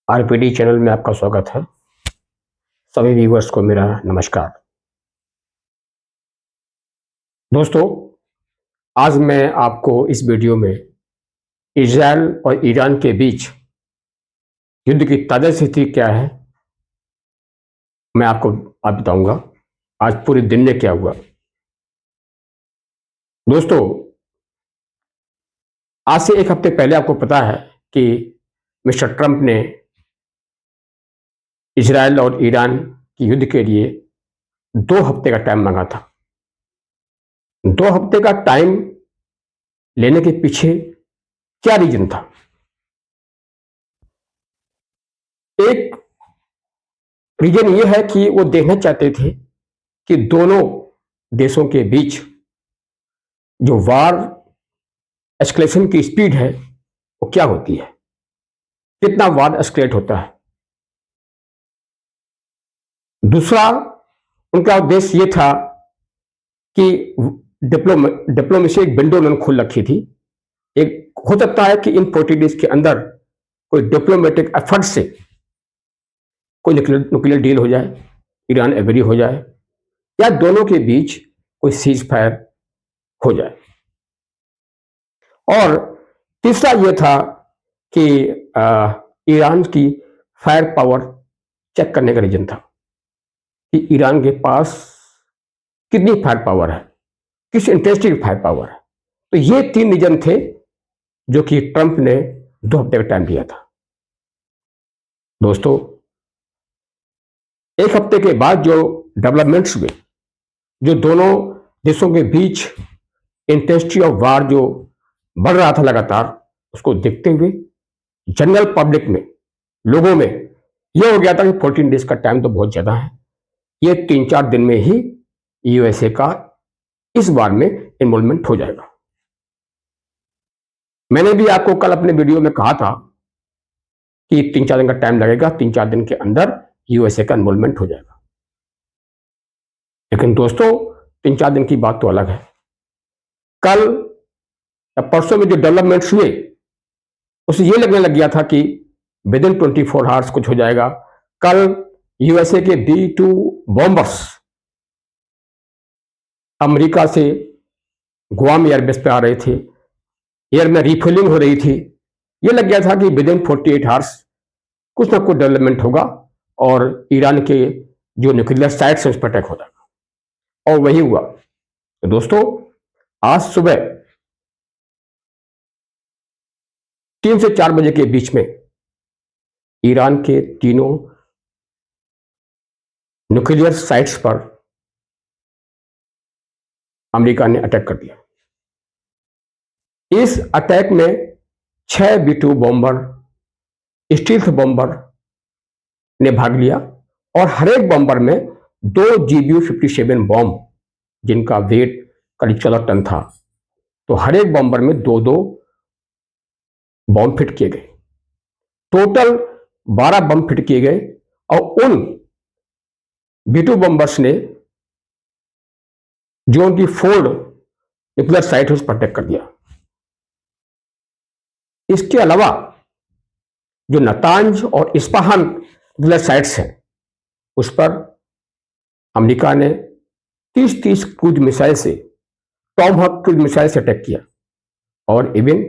RPD channel में आपका स्वागत है। सभी व्यूअर्स को मेरा नमस्कार। दोस्तों, आज मैं आपको इस वीडियो में इजराइल और ईरान के बीच युद्ध की ताज़ा स्थिति क्या है, मैं आपको आज बताऊंगा आज पूरे दिन में क्या हुआ। दोस्तों, आज से एक हफ्ते पहले आपको पता है कि मिस्टर ट्रंप ने इजराइल और ईरान की युद्ध के लिए 2 हफ्ते का टाइम मांगा था। 2 हफ्ते का टाइम लेने के पीछे क्या रीजन था? एक रीजन ये है कि वो देखना चाहते थे कि दोनों देशों के बीच जो वार एस्केलेशन की स्पीड है वो क्या होती है, कितना वार एस्केलेट होता है। दूसरा उनका उद्देश्य ये था कि डिप्लोमेसी एक विंडो उन्होंने खोल रखी थी। एक हो सकता है कि इन 40 डेज के अंदर कोई डिप्लोमेटिक एफर्ट से कोई न्यूक्लियर डील हो जाए, ईरान एग्री हो जाए, या दोनों के बीच कोई सीज फायर हो जाए। और तीसरा यह था कि ईरान की फायर पावर चेक करने का रीजन था कि ईरान के पास कितनी फायर पावर है, किस इंटेंसिटी की फायर पावर है। तो ये 3 रीजन थे जो कि ट्रंप ने 2 हफ्ते का टाइम दिया था। दोस्तों, एक हफ्ते के बाद जो डेवलपमेंट्स हुए, जो दोनों देशों के बीच इंटेंसिटी ऑफ वार जो बढ़ रहा था लगातार, उसको देखते हुए जनरल पब्लिक में, लोगों में यह हो गया था कि 14 डेज का टाइम तो बहुत ज्यादा है, ये 3-4 दिन में ही यूएसए का इस बार में इन्वॉल्वमेंट हो जाएगा। मैंने भी आपको कल अपने वीडियो में कहा था कि 3-4 दिन का टाइम लगेगा, 3-4 दिन के अंदर यूएसए का इन्वॉल्वमेंट हो जाएगा। लेकिन दोस्तों, 3-4 दिन की बात तो अलग है। कल या परसों में जो डेवलपमेंट्स हुए, उसे ये लगने लग गया था कि विद इन 24 आवर्स कुछ हो जाएगा। कल यूएसए के B-2 बॉम्बर्स अमेरिका से गुआम एयरबेस पे आ रहे थे, एयर में रिफिलिंग हो रही थी। ये लग गया था कि विद इन 48 आवर्स कुछ ना कुछ डेवलपमेंट होगा और ईरान के जो न्यूक्लियर साइट्स हैं उस पर अटैक हो जाएगा, और वही हुआ। तो दोस्तों, आज सुबह 3 से 4 बजे के बीच में ईरान के तीनों न्यूक्लियर साइट्स पर अमेरिका ने अटैक कर दिया। इस अटैक में 6 B-2 बॉम्बर, स्टील्थ बॉम्बर ने भाग लिया, और हर एक बॉम्बर में 2 GBU-57 बॉम्ब, जिनका वेट करीब 14 टन था, तो हर एक बॉम्बर में 2-2 बॉम्ब फिट किए गए। टोटल 12 बम फिट किए गए, और उन B-2 बॉम्बर्स ने जो उनकी 4 न्यूक्लियर साइट है उस पर अटैक कर दिया। इसके अलावा जो नतांज और इस्पाहान न्यूक्लियर साइट्स हैं, उस पर अमेरिका ने 30-30 क्रूज मिसाइल से, टॉमहॉक क्रूज मिसाइल से अटैक किया, और इवन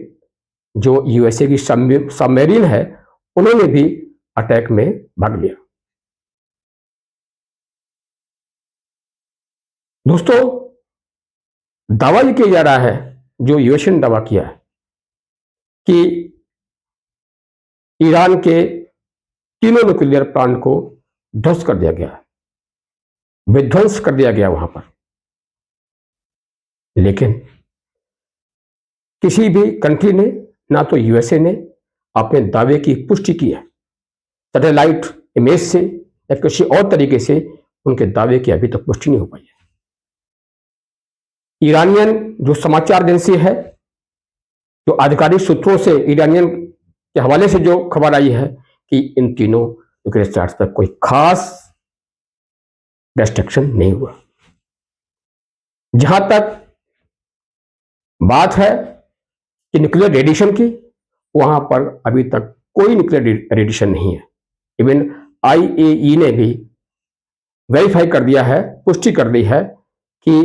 जो यूएसए की सबमरीन है उन्होंने भी अटैक में भाग लिया। दोस्तों, दावा ये किया जा रहा है, जो यूएसए ने दावा किया है, कि ईरान के तीनों न्यूक्लियर प्लांट को ध्वस्त कर दिया गया, विध्वंस कर दिया गया वहां पर। लेकिन किसी भी कंट्री ने, ना तो यूएसए ने अपने दावे की पुष्टि की है, सैटेलाइट इमेज से या किसी और तरीके से उनके दावे की अभी तक पुष्टि नहीं हो पाई है। ईरानियन जो समाचार एजेंसी है, जो आधिकारिक सूत्रों से, ईरानियन के हवाले से जो खबर आई है कि इन तीनों न्यूक्लियर साइट्स पर कोई खास डिस्ट्रक्शन नहीं हुआ। जहां तक बात है कि न्यूक्लियर रेडिएशन की, वहां पर अभी तक कोई न्यूक्लियर रेडिएशन नहीं है। इवन IAEA ने भी वेरीफाई कर दिया है, पुष्टि कर दी है कि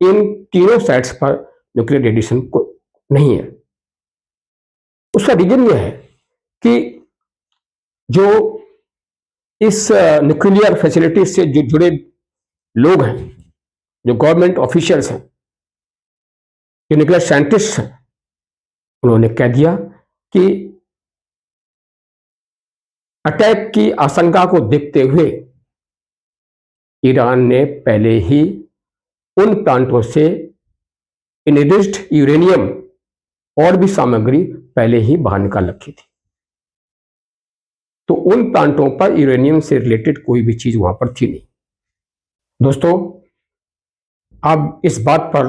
इन तीनों साइट्स पर न्यूक्लियर रेडिएशन को नहीं है। उसका रीजन यह है कि जो इस न्यूक्लियर फैसिलिटी से जो जुड़े लोग हैं, जो गवर्नमेंट ऑफिशियल्स हैं, जो न्यूक्लियर साइंटिस्ट हैं, उन्होंने कह दिया कि अटैक की आशंका को देखते हुए ईरान ने पहले ही उन प्लांटों से इनरिच्ड यूरेनियम और भी सामग्री पहले ही बाहर निकाल रखी थी। तो उन प्लांटों पर यूरेनियम से रिलेटेड कोई भी चीज वहां पर थी नहीं। दोस्तों, अब इस बात पर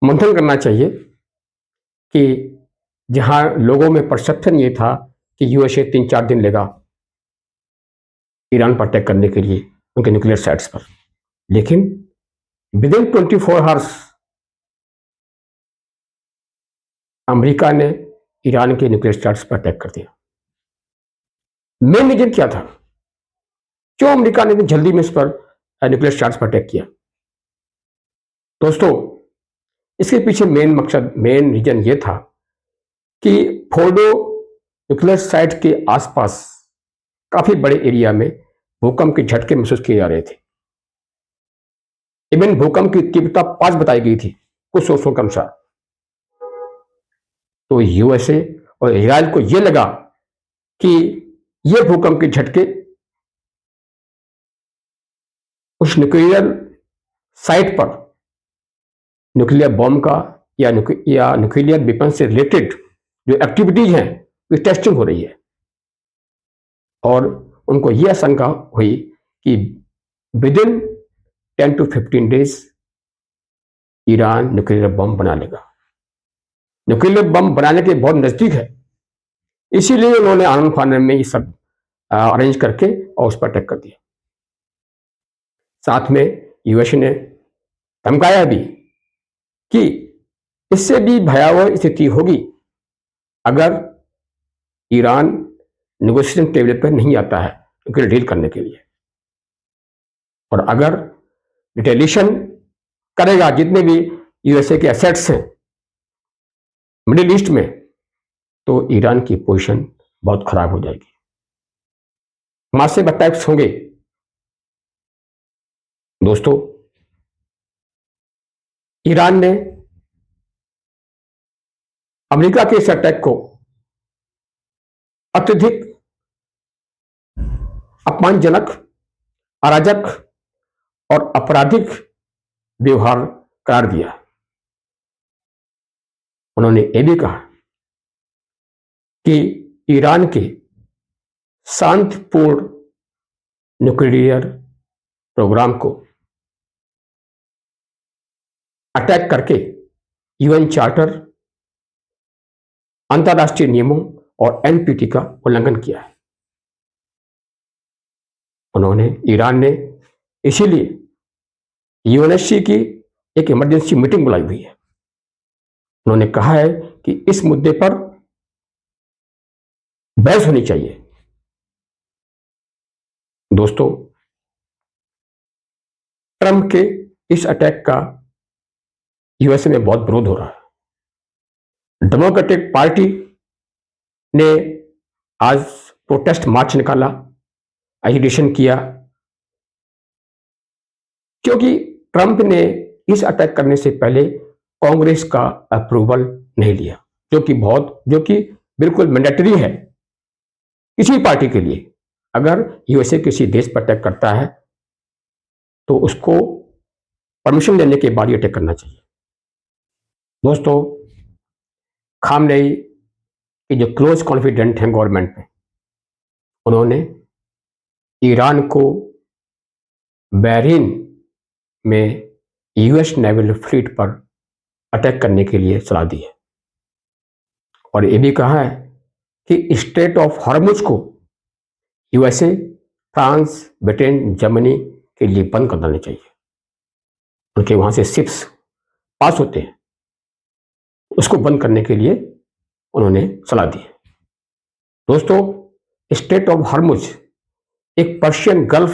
मंथन करना चाहिए कि जहां लोगों में परसेप्शन ये था कि यूएसए 3-4 दिन लेगा ईरान पर अटैक करने के लिए उनके न्यूक्लियर साइट्स पर, लेकिन विदिन 24 आवर्स अमेरिका ने ईरान के न्यूक्लियर साइट्स पर अटैक कर दिया। मेन रीजन क्या था, क्यों अमेरिका ने जल्दी में इस पर न्यूक्लियर साइट्स पर अटैक किया? दोस्तों, इसके पीछे मेन मकसद, मेन रीजन ये था कि फोर्डो न्यूक्लियर साइट के आसपास काफी बड़े एरिया में भूकंप के झटके महसूस किए जा रहे थे। इवन भूकंप की तीव्रता 5 बताई गई थी कुछ सोर्सों के अनुसार। तो यूएसए और इजराइल को यह लगा कि यह भूकंप के झटके उस न्यूक्लियर साइट पर न्यूक्लियर बॉम्ब का या न्यूक्लियर वेपन से रिलेटेड जो एक्टिविटीज हैं, वो टेस्टिंग हो रही है। और उनको यह आशंका हुई कि within 10 to 15 days Iran nuclear bomb बना लेगा। न्यूक्लियर बम बनाने के बहुत नजदीक है, इसीलिए उन्होंने आनंद फानन में ये सब अरेंज करके और उस पर अटैक कर दिया। साथ में यूएसए ने धमकाया भी कि इससे भी भयावह स्थिति होगी अगर ईरान नेगोशिएशन टेबल पर नहीं आता है न्यूक्लियर डील करने के लिए, और अगर रिटेलिएशन करेगा जितने भी यूएसए के एसेट्स हैं मिडिल ईस्ट में, तो ईरान की पोजीशन बहुत खराब हो जाएगी, मासिव अटैक्स होंगे। दोस्तों, ईरान ने अमेरिका के इस अटैक को अत्यधिक अपमानजनक, अराजक और आपराधिक व्यवहार करार दिया। उन्होंने यह भी कहा कि ईरान के शांतिपूर्ण न्यूक्लियर प्रोग्राम को अटैक करके यूएन चार्टर, अंतर्राष्ट्रीय नियमों और एनपीटी का उल्लंघन किया है। उन्होंने, ईरान ने इसीलिए यूएनएससी की एक इमरजेंसी मीटिंग बुलाई हुई है। उन्होंने कहा है कि इस मुद्दे पर बहस होनी चाहिए। दोस्तों, ट्रंप के इस अटैक का यूएसए में बहुत विरोध हो रहा है। डेमोक्रेटिक पार्टी ने आज प्रोटेस्ट मार्च निकाला, एजिटेशन किया, क्योंकि ट्रंप ने इस अटैक करने से पहले कांग्रेस का अप्रूवल नहीं लिया, जो कि बिल्कुल मैंडेटरी है किसी पार्टी के लिए। अगर यूएसए किसी देश पर अटैक करता है तो उसको परमिशन लेने के बाद ही अटैक करना चाहिए। दोस्तों, खामनेई के जो क्लोज कॉन्फिडेंट हैं गवर्नमेंट में, उन्होंने ईरान को बहरीन में यूएस नेवल फ्लीट पर अटैक करने के लिए सलाह दी है, और यह भी कहा है कि स्ट्रेट ऑफ हॉर्मुज को यूएसए, फ्रांस, ब्रिटेन, जर्मनी के लिए बंद कर देना चाहिए। उनके वहां से शिप्स पास होते हैं, उसको बंद करने के लिए उन्होंने सलाह दी है। दोस्तों, स्ट्रेट ऑफ हॉर्मुज एक पर्शियन गल्फ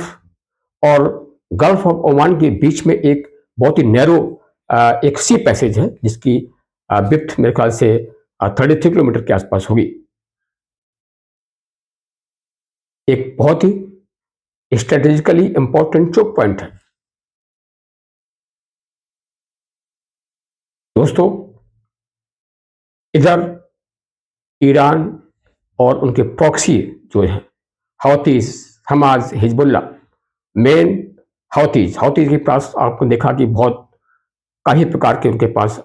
और गल्फ ऑफ ओमान के बीच में एक बहुत ही नैरो एक सी पैसेज है, जिसकी विड्थ मेरे ख्याल से 33 किलोमीटर के आसपास होगी। एक बहुत ही स्ट्रेटेजिकली इंपॉर्टेंट चोक पॉइंट है। दोस्तों, इधर ईरान और उनके प्रॉक्सी जो है हौतीज, हमास, हिजबुल्ला, मेन हौतीज के पास आपको देखा कि बहुत काफी प्रकार के उनके पास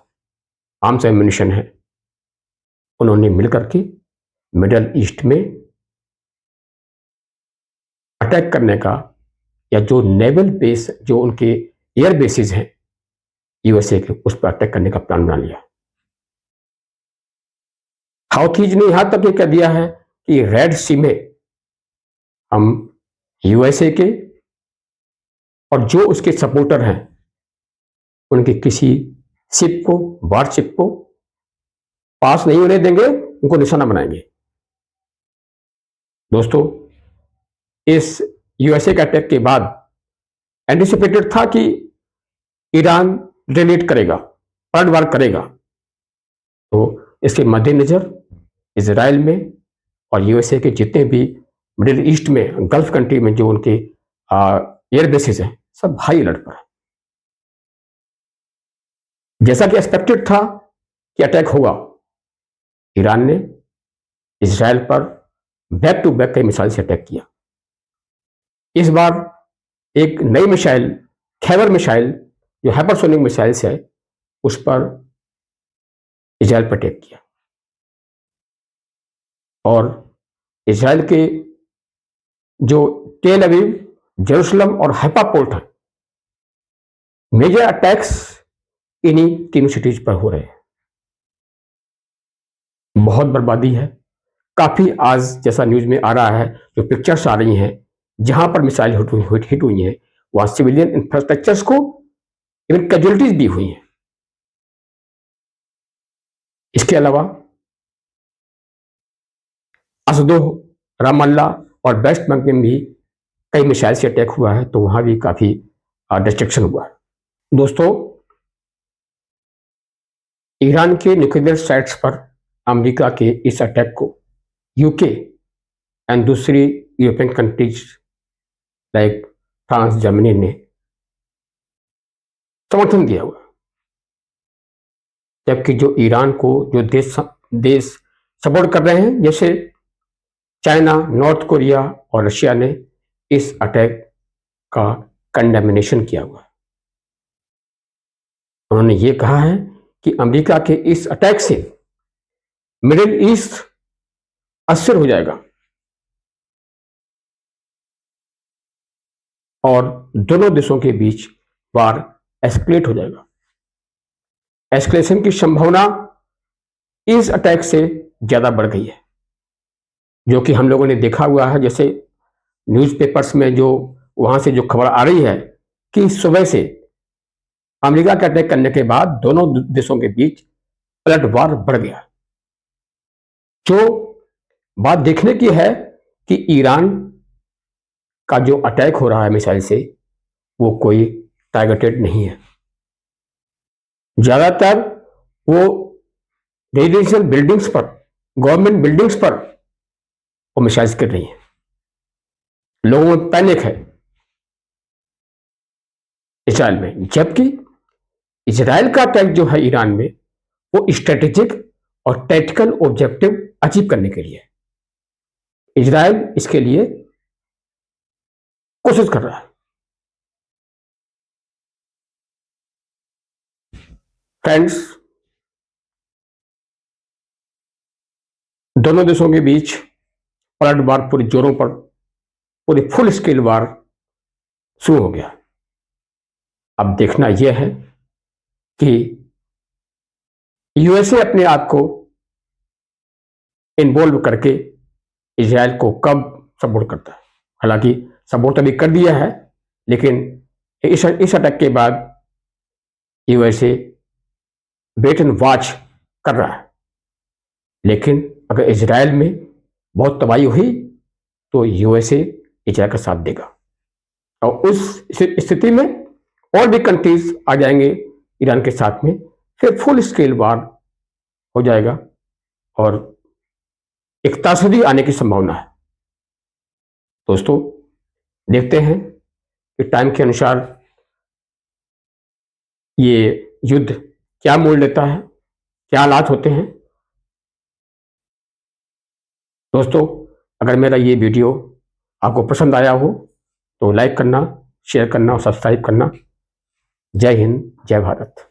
आर्म्स एम्यूनिशन है। उन्होंने मिलकर के मिडल ईस्ट में अटैक करने का, या जो नेवल बेस, जो उनके एयर बेसिस हैं यूएसए के, उस पर अटैक करने का प्लान बना लिया। हाउथीज ने यहां तक ये कह दिया है कि रेड सी में हम यूएसए के और जो उसके सपोर्टर हैं उनके किसी शिप को, वारशिप को पास नहीं होने देंगे, उनको निशाना बनाएंगे। दोस्तों, इस यूएसए के अटैक के बाद एंटिसिपेटेड था कि ईरान रिटेलिएट करेगा, पलटवार करेगा। तो इसके मद्देनजर इजराइल में और यूएसए के जितने भी मिडिल ईस्ट में, गल्फ कंट्री में जो उनके एयर बेसिस हैं, सब हाई अलर्ट पर है। जैसा कि एक्सपेक्टेड था कि अटैक होगा, ईरान ने इजराइल पर बैक टू बैक कई मिसाइल से अटैक किया। इस बार एक नई मिसाइल, खैबर मिसाइल, जो हाइपरसोनिक मिसाइल है, उस पर इजराइल पर अटैक किया। और इजराइल के जो टेल अवीव, जेरूसलम और हैफा पोर्ट है, मेजर अटैक्स इन्हीं तीनों सिटीज पर हो रहे हैं। बहुत बर्बादी है। काफी आज जैसा न्यूज में आ रहा है, जो पिक्चर्स आ रही हैं, जहां पर मिसाइल हिट हुई हैं, वहां सिविलियन इंफ्रास्ट्रक्चर्स को इवन कैजुअलिटीज भी हुई हैं। इसके अलावा असदो, रामल्ला और वेस्ट बैंक में भी कई मिसाइल से अटैक हुआ है, तो वहां भी काफी डिस्ट्रक्शन हुआ है। दोस्तों, ईरान के न्यूक्लियर साइट्स पर अमेरिका के इस अटैक को यूके एंड दूसरी European countries like France, Germany ने समर्थन दिया हुआ, जबकि जो ईरान को जो देश सपोर्ट कर रहे हैं, जैसे चाइना, नॉर्थ कोरिया और रशिया, ने इस अटैक का कंडेमिनेशन किया हुआ। उन्होंने ये कहा है कि अमेरिका के इस अटैक से मिडिल ईस्ट अस्थिर हो जाएगा और दोनों देशों के बीच वार एस्केलेट हो जाएगा। एस्केलेशन की संभावना इस अटैक से ज्यादा बढ़ गई है, जो कि हम लोगों ने देखा हुआ है। जैसे न्यूज़पेपर्स में जो वहां से जो खबर आ रही है कि सुबह से अमेरिका के अटैक करने के बाद दोनों देशों के बीच पलटवार बढ़ गया। जो बात देखने की है कि ईरान का जो अटैक हो रहा है मिसाइल से, वो कोई टारगेटेड नहीं है। ज्यादातर वो रेजिडेंशियल बिल्डिंग्स पर, गवर्नमेंट बिल्डिंग्स पर वो मिसाइल्स कर रही हैं। लोगों में पैनिक है इजराइल में, जबकि इजराइल का अटैक जो है ईरान में, वो स्ट्रेटेजिक और टैक्टिकल ऑब्जेक्टिव अचीव करने के लिए। इजराइल इसके लिए कोशिश कर रहा है। फ्रेंड्स, दोनों देशों के बीच पलटवार पूरे जोरों पर, पूरी फुल स्केल वार शुरू हो गया। अब देखना यह है कि यूएसए अपने आप को इन्वॉल्व करके इजराइल को कब सपोर्ट करता है। हालांकि सपोर्ट अभी कर दिया है, लेकिन इस अटैक के बाद यूएसए वेट एंड वॉच कर रहा है। लेकिन अगर इजराइल में बहुत तबाही हुई तो यूएसए इजराइल का साथ देगा, और उस स्थिति में और भी कंट्रीज आ जाएंगे ईरान के साथ में, फिर फुल स्केल वार हो जाएगा और एक त्रासदी आने की संभावना है। दोस्तों, देखते हैं कि टाइम के अनुसार ये युद्ध क्या मोड़ लेता है, क्या हालात होते हैं। दोस्तों, अगर मेरा ये वीडियो आपको पसंद आया हो तो लाइक करना, शेयर करना और सब्सक्राइब करना। जय हिंद, जय भारत।